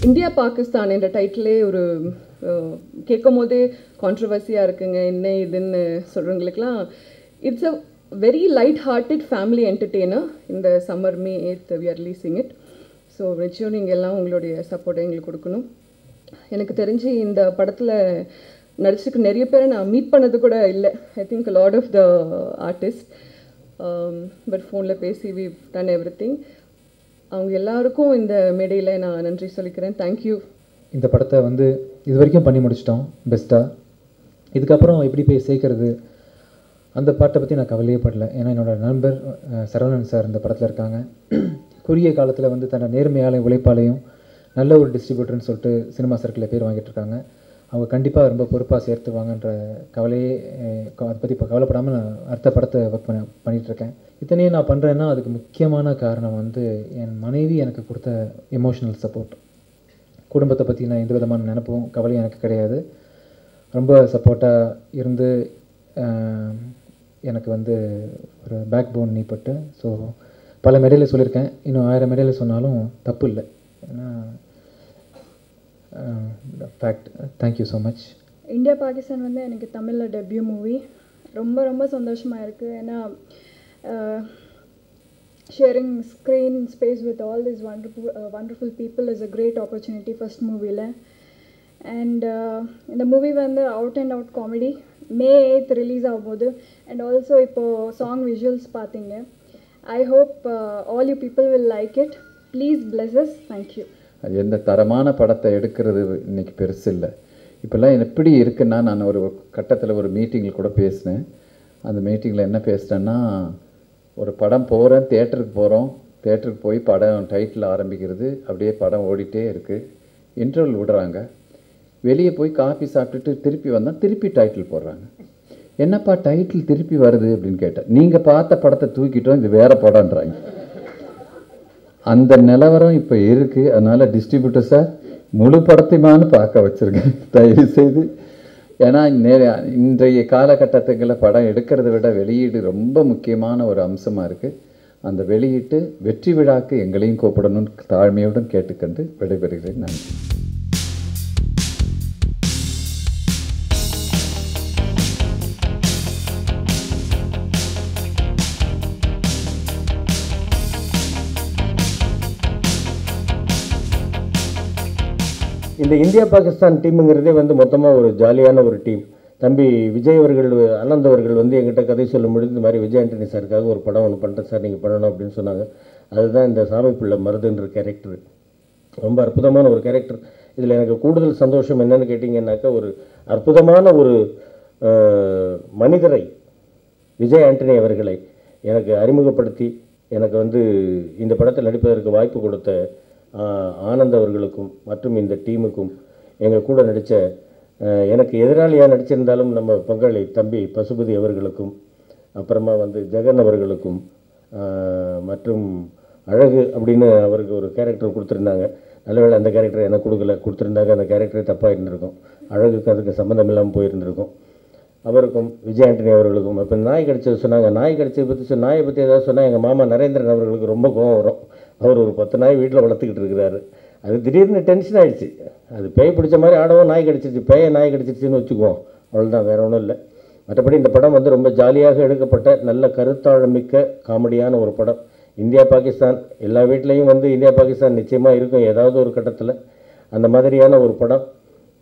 India Pakistan என்ற டைட்டிலே ஒரு கேட்கும் போதே கான்ட்ரவர்சியாக இருக்குங்க, என்ன இதுன்னு சொல்கிறவங்களுக்குலாம். It's a very light hearted family entertainer. இந்த summer May 8th we are releasing it. ஸோ நிச்சயம் நீங்கள் எல்லாம் உங்களுடைய சப்போர்ட்டை எங்களுக்கு கொடுக்கணும். எனக்கு தெரிஞ்சு இந்த படத்தில் நடிச்சுக்கு நிறைய பேரை நான் மீட் பண்ணது கூட இல்லை. I think lot of the artist, but ஃபோனில் பேசி we've done everything. அவங்க எல்லாருக்கும் இந்த மேடையில் நான் நன்றி சொல்லிக்கிறேன். தேங்க்யூ. இந்த படத்தை வந்து இது வரைக்கும் பண்ணி முடிச்சிட்டோம் பெஸ்ட்டாக. இதுக்கப்புறம் எப்படி போய் சேர்க்கறது அந்த பாட்டை பற்றி நான் கவலையே படல. ஏன்னா என்னோடய நண்பர் சரவணன் சார் இந்த படத்தில் இருக்காங்க. குறுகிய காலத்தில் வந்து தன்னோட நேர்மையாலையும் உழைப்பாலையும் நல்ல ஒரு டிஸ்ட்ரிபியூட்டர்னு சொல்லிட்டு சினிமா சர்க்கிளில் பேர் வாங்கிட்டு இருக்காங்க. அவங்க கண்டிப்பாக ரொம்ப பொறுப்பாக சேர்த்துவாங்கன்ற கவலையே அதை பற்றி இப்போ கவலைப்படாமல் நான் அடுத்த படத்தை ஒர்க் பண்ணிகிட்ருக்கேன். இத்தனையும் நான் பண்ணுறேன்னா அதுக்கு முக்கியமான காரணம் வந்து என் மனைவி எனக்கு கொடுத்த எமோஷ்னல் சப்போர்ட். குடும்பத்தை பற்றி நான் எந்த விதமான நினைப்பும் கவலையும் எனக்கு கிடையாது. ரொம்ப சப்போர்ட்டாக இருந்து எனக்கு வந்து ஒரு பேக் போன் நீப்பட்டு. ஸோ பல மேடையில் சொல்லியிருக்கேன், இன்னும் 1000 மேடையில் சொன்னாலும் தப்பு இல்லை. ஏன்னா fact. Thank you so much. India Pakistan வந்து எனக்கு தமிழில் டெபியூ மூவி. ரொம்ப ரொம்ப சந்தோஷமாக இருக்குது. ஏன்னா sharing screen space with all these wonderful people is a great opportunity first movie la. And இந்த மூவி வந்து out and out comedy. May 8th release ஆகும்போது. அண்ட் ஆல்சோ இப்போது சாங் விஷுவல்ஸ் பார்த்தீங்க. I hope all you people will like it. Please bless us. Thank you. அது எந்த தரமான படத்தை எடுக்கிறது இன்றைக்கி பெருசு இல்லை. இப்போல்லாம் எப்படி இருக்குன்னா, நான் ஒரு கட்டத்தில் ஒரு மீட்டிங்கில் கூட பேசினேன். அந்த மீட்டிங்கில் என்ன பேசினேன்னா, ஒரு படம் போகிறேன், தேட்டருக்கு போய் படம் டைட்டில் ஆரம்பிக்கிறது, அப்படியே படம் ஓடிட்டே இருக்குது. இன்டர்வல் விடுறாங்க, வெளியே போய் காஃபி சாப்பிட்டுட்டு திருப்பி வந்தால் திருப்பி டைட்டில் போடுறாங்க. என்னப்பா டைட்டில் திருப்பி வருது அப்படின்னு கேட்டேன். நீங்கள் பார்த்த படத்தை தூக்கிட்டோம், இது வேறு படம்ன்றாங்க. அந்த நிலவரம் இப்போ இருக்குது. அதனால் டிஸ்ட்ரிபியூட்டர்ஸாக முழு படத்தையுமானு பார்க்க வச்சுருக்கேன் தயவு செய்து. ஏன்னா இன்றைய காலகட்டத்துக்குள்ள படம் எடுக்கிறத விட வெளியீடு ரொம்ப முக்கியமான ஒரு அம்சமாக இருக்குது. அந்த வெளியீட்டு வெற்றி விழாக்கு எங்களையும் கூப்பிடணும்னு தாழ்மையுடன் கேட்டுக்கொண்டு விடைபெறுகிறேன். நன்றி. இந்த இந்தியா பாகிஸ்தான் டீமுங்கிறதே வந்து மொத்தமாக ஒரு ஜாலியான ஒரு டீம். தம்பி விஜய் அவர்கள், ஆனந்த் அவர்கள் வந்து எங்கிட்ட கதை சொல்ல முடியும், இந்த மாதிரி விஜய் ஆண்டனி சாருக்காக ஒரு படம் ஒன்று பண்ணுறேன் சார், நீங்கள் பண்ணணும் அப்படின்னு சொன்னாங்க. அதுதான் இந்த சாமி பிள்ளை மருதுன்ற கேரக்டர். ரொம்ப அற்புதமான ஒரு கேரக்டர். இதில் எனக்கு கூடுதல் சந்தோஷம் என்னென்னு கேட்டிங்கன்னாக்கா, ஒரு அற்புதமான ஒரு மனிதரை, விஜய் ஆண்டனி அவர்களை எனக்கு அறிமுகப்படுத்தி எனக்கு வந்து இந்த படத்தில் நடிப்பதற்கு வாய்ப்பு கொடுத்த ஆனந்த் அவர்களுக்கும் மற்றும் இந்த டீமுக்கும், எங்கள் கூட நடித்த எனக்கு எதிராளியாக நடிச்சிருந்தாலும் நம்ம பங்காளி தம்பி பசுபதி அவர்களுக்கும், அப்புறமா வந்து ஜெகன் அவர்களுக்கும், மற்றும் அழகு அப்படின்னு அவருக்கு ஒரு கேரக்டர் கொடுத்துருந்தாங்க. நல்லவேளை அந்த கேரக்டர் எனக்கு கொடுத்துருந்தாங்க. அந்த கேரக்டரே தப்பாக இருந்திருக்கும். அழகுக்கு அதுக்கு சம்மந்தம் இல்லாமல் போயிருந்திருக்கும். அவருக்கும் விஜய் ஆண்டனி அவர்களுக்கும். இப்போ நாய் கடிச்சது சொன்னாங்க. நாய் கடிச்சதை பற்றி நாயை பற்றி ஏதாவது சொன்னால் எங்கள் மாமா நரேந்திரன் அவர்களுக்கு ரொம்ப கோவம் வரும். அவர் ஒரு 10 நாய் வீட்டில் வளர்த்துக்கிட்டு இருக்கிறாரு. அது திடீர்னு டென்ஷன் ஆகிடுச்சு. அது பேய் பிடிச்ச மாதிரி ஆடவும் நாய் கடிச்சிருச்சு, நாய் கடிச்சிருச்சுன்னு வச்சுக்குவோம். அவ்வளோதான், வேறு ஒன்றும் இல்லை. மற்றபடி இந்த படம் வந்து ரொம்ப ஜாலியாக எடுக்கப்பட்ட நல்ல கருத்தாழமிக்க காமெடியான ஒரு படம். இந்தியா பாகிஸ்தான் எல்லா வீட்லேயும் வந்து இந்தியா பாகிஸ்தான் நிச்சயமாக இருக்கும் ஏதாவது ஒரு கட்டத்தில். அந்த மாதிரியான ஒரு படம்.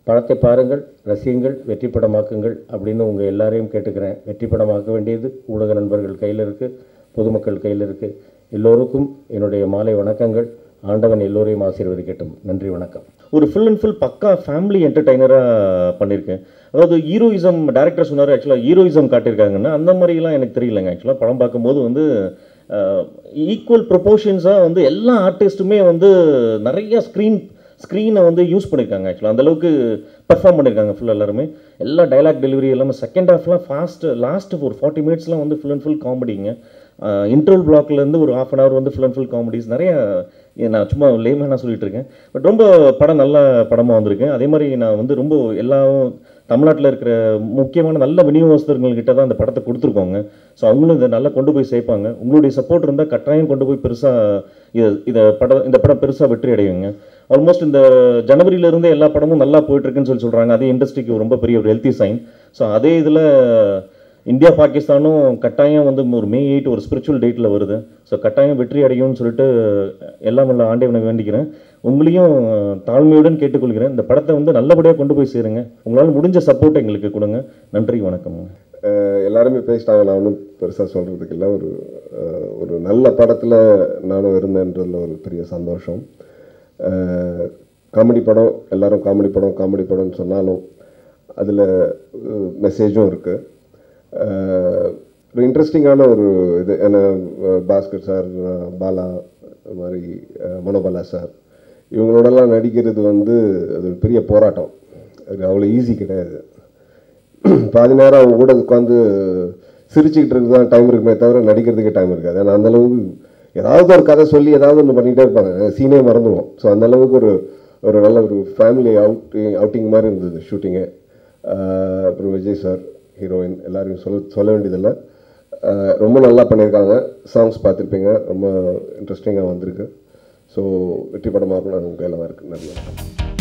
படத்தை பாருங்கள், ரசியுங்கள், வெற்றி படமாக்குங்கள் அப்படின்னு உங்கள் எல்லாரையும் கேட்டுக்கிறேன். வெற்றி படமாக்க வேண்டியது ஊடக நண்பர்கள் கையில் இருக்குது, பொதுமக்கள் கையில் இருக்குது. எல்லோருக்கும் என்னுடைய மாலை வணக்கங்கள். ஆண்டவன் எல்லோரையும் ஆசீர்வதிக்கட்டும். நன்றி, வணக்கம். ஒரு ஃபுல் அண்ட் ஃபுல் பக்கா ஃபேமிலி என்டர்டைனராக பண்ணியிருக்கேன். அதாவது ஹீரோயிசம் டேரக்டர் சொன்னார், ஆக்சுவலாக ஹீரோயிசம் காட்டியிருக்காங்கன்னா அந்த மாதிரிலாம் எனக்கு தெரியலைங்க. ஆக்சுவலாக படம் பார்க்கும்போது வந்து ஈக்குவல் ப்ரொபோர்ஷன்ஸாக வந்து எல்லா ஆர்டிஸ்ட்டுமே வந்து நிறைய ஸ்க்ரீனை வந்து யூஸ் பண்ணியிருக்காங்க. ஆக்சுவலாக அந்தளவுக்கு பெர்ஃபார்ம் பண்ணியிருக்காங்க ஃபுல் எல்லாருமே. எல்லா டைலாக் டெலிவரி எல்லாமே செகண்ட் ஹாஃப்லாம் லாஸ்ட்டு ஒரு 40 மினிட்ஸ்லாம் வந்து ஃபுல் அண்ட் ஃபுல் காமெடிங்க. இன்டர்வல் பிளாக்லேருந்து ஒரு 1/2 hour வந்து ஃபுல் அண்ட் ஃபுல் காமெடிஸ் நிறைய. நான் சும்மா லேமனாக சொல்லிட்டு இருக்கேன், பட் ரொம்ப படம் நல்ல படமாக வந்திருக்கேன். அதே மாதிரி நான் வந்து ரொம்ப எல்லாரும் தமிழ்நாட்டில் இருக்கிற முக்கியமான நல்ல விநியோகஸ்தர்கள்கிட்ட தான் அந்த படத்தை கொடுத்துருக்கோங்க. ஸோ அவங்களும் இதை நல்லா கொண்டு போய் சேர்ப்பாங்க. உங்களுடைய சப்போர்ட் இருந்தால் கட்டாயம் கொண்டு போய் பெருசாக இந்த படம் பெருசாக வெற்றி அடையுங்க. ஆல்மோஸ்ட் இந்த ஜனவரியிலேருந்தே எல்லா படமும் நல்லா போயிட்டுருக்குன்னு சொல்கிறாங்க. அதே இண்டஸ்ட்ரிக்கு ரொம்ப பெரிய ஒரு ஹெல்த்தி சைன். ஸோ அதே இதில் இந்தியா பாகிஸ்தானும் கட்டாயம் வந்து ஒரு May 8 ஒரு ஸ்பிரிச்சுவல் டேட்டில் வருது. ஸோ கட்டாயம் வெற்றி அடையும்னு சொல்லிட்டு எல்லாம் உள்ள ஆண்டவனை வேண்டிக்கிறேன். உங்களையும் தாழ்மையுடன் கேட்டுக்கொள்கிறேன், இந்த படத்தை வந்து நல்லபடியாக கொண்டு போய் சேருங்க. உங்களால் முடிஞ்ச சப்போர்ட் எங்களுக்கு கொடுங்க. நன்றி, வணக்கம். எல்லாருமே பேசிட்டாங்க, நான் ஒன்றும் பெருசாக சொல்கிறதுக்கு இல்லை. ஒரு நல்ல படத்தில் நானும் இருந்தேன்றதில் ஒரு பெரிய சந்தோஷம். காமெடி படம், எல்லாரும் காமெடி படம்னு சொன்னாலும் அதில் மெசேஜும் இருக்குது. ஒரு இன்ட்ரெஸ்டிங்கான ஒரு இது. ஏன்னா பாஸ்கர் சார், பாலா மாதிரி, மனோபாலா சார் இவங்களோடலாம் நடிக்கிறது வந்து அது ஒரு பெரிய போராட்டம். அது அவ்வளோ ஈஸி கிடையாது. பாதி நேரம் அவங்க கூட உட்காந்து சிரிச்சுக்கிட்டு இருக்கு தான் டைம் இருக்குமே தவிர நடிக்கிறதுக்கே டைம் இருக்காது. ஏன்னா அந்தளவுக்கு ஏதாவது ஒரு கதை சொல்லி ஏதாவது ஒன்று பண்ணிகிட்டே இருப்பாங்க, சீனே மறந்துடுவோம். ஸோ அந்தளவுக்கு ஒரு நல்ல ஒரு ஃபேமிலி அவுட்டிங் மாதிரி இருந்தது ஷூட்டிங்கு. அப்புறம் விஜய் சார், ஹீரோயின், எல்லாரையும் சொல்ல வேண்டியதில்லை. ரொம்ப நல்லா பண்ணியிருக்காங்க. சாங்ஸ் பார்த்துருப்பீங்க, ரொம்ப இன்ட்ரெஸ்டிங்காக வந்திருக்கு. ஸோ வெற்றி படமாக இருக்கணும், உங்கள் கையில் தான் இருக்குது. நிறைய